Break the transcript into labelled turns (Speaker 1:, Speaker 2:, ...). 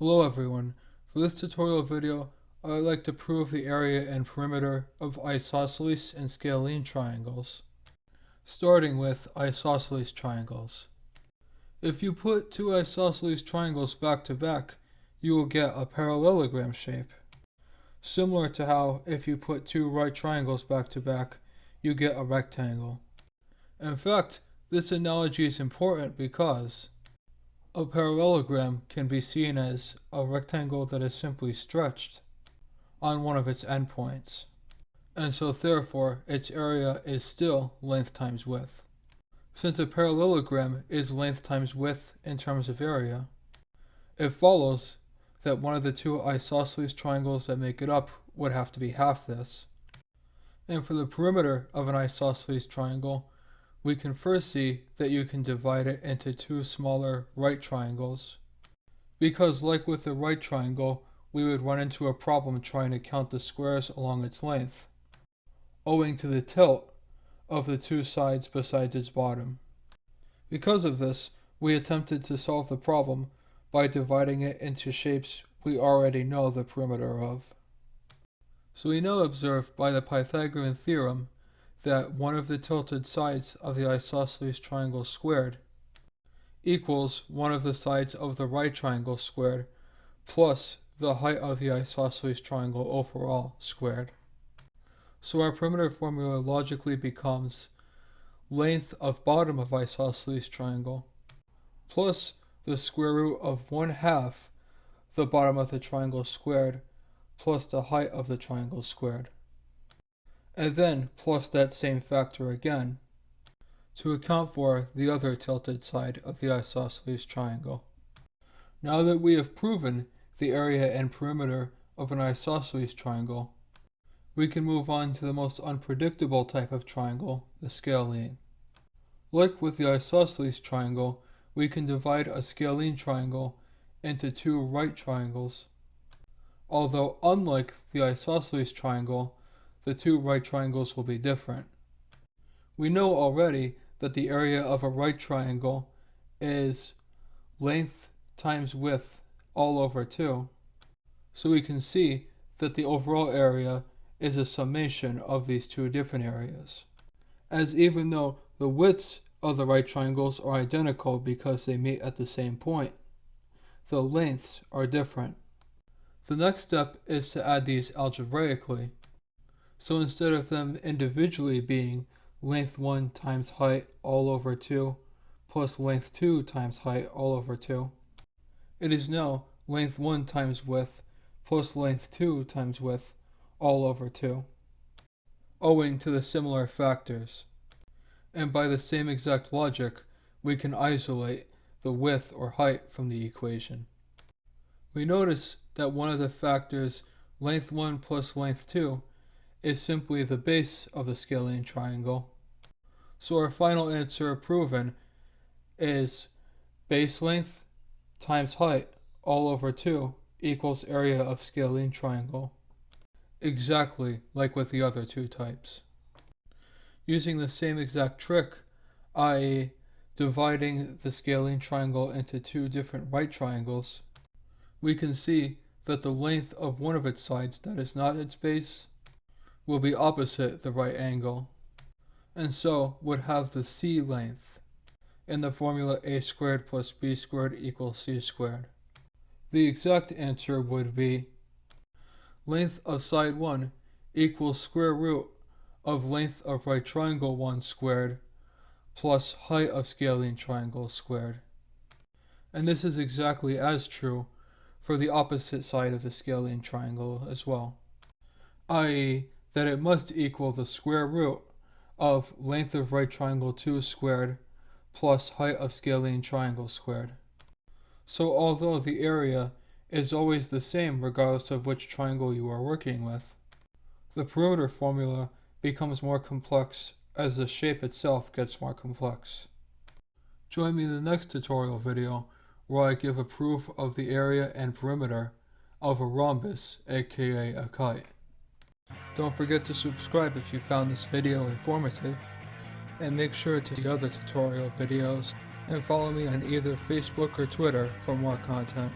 Speaker 1: Hello everyone. For this tutorial video, I would like to prove the area and perimeter of isosceles and scalene triangles. Starting with isosceles triangles. If you put two isosceles triangles back to back, you will get a parallelogram shape. Similar to how if you put two right triangles back to back, you get a rectangle. In fact, this analogy is important because a parallelogram can be seen as a rectangle that is simply stretched on one of its endpoints, and so therefore its area is still length times width. Since a parallelogram is length times width in terms of area, it follows that one of the two isosceles triangles that make it up would have to be half this. And for the perimeter of an isosceles triangle, we can first see that you can divide it into two smaller right triangles, because like with the right triangle, we would run into a problem trying to count the squares along its length, owing to the tilt of the two sides besides its bottom. Because of this, we attempted to solve the problem by dividing it into shapes we already know the perimeter of. So we now observe by the Pythagorean theorem that one of the tilted sides of the isosceles triangle squared equals one of the sides of the right triangle squared plus the height of the isosceles triangle overall squared. So our perimeter formula logically becomes length of bottom of isosceles triangle plus the square root of 1/2 the bottom of the triangle squared plus the height of the triangle squared, and then plus that same factor again to account for the other tilted side of the isosceles triangle. Now that we have proven the area and perimeter of an isosceles triangle, we can move on to the most unpredictable type of triangle, the scalene. Like with the isosceles triangle, we can divide a scalene triangle into two right triangles, although unlike the isosceles triangle, the two right triangles will be different. We know already that the area of a right triangle is length times width all over 2, so we can see that the overall area is a summation of these two different areas, as even though the widths of the right triangles are identical because they meet at the same point, the lengths are different. The next step is to add these algebraically. So instead of them individually being length 1 times height all over 2 plus length 2 times height all over 2, it is now length 1 times width plus length 2 times width all over 2, owing to the similar factors. And by the same exact logic, we can isolate the width or height from the equation. We notice that one of the factors, length 1 plus length 2, is simply the base of the scalene triangle. So our final answer proven is base length times height all over 2 equals area of scalene triangle, exactly like with the other two types. Using the same exact trick, i.e. dividing the scalene triangle into two different right triangles, we can see that the length of one of its sides that is not its base will be opposite the right angle, and so would have the c length in the formula a squared plus b squared equals c squared. The exact answer would be length of side 1 equals square root of length of right triangle 1 squared plus height of scalene triangle squared. And this is exactly as true for the opposite side of the scalene triangle as well, i.e. that it must equal the square root of length of right triangle 2 squared plus height of scalene triangle squared. So although the area is always the same regardless of which triangle you are working with, the perimeter formula becomes more complex as the shape itself gets more complex. Join me in the next tutorial video where I give a proof of the area and perimeter of a rhombus, aka a kite. Don't forget to subscribe if you found this video informative, and make sure to see other tutorial videos, and follow me on either Facebook or Twitter for more content.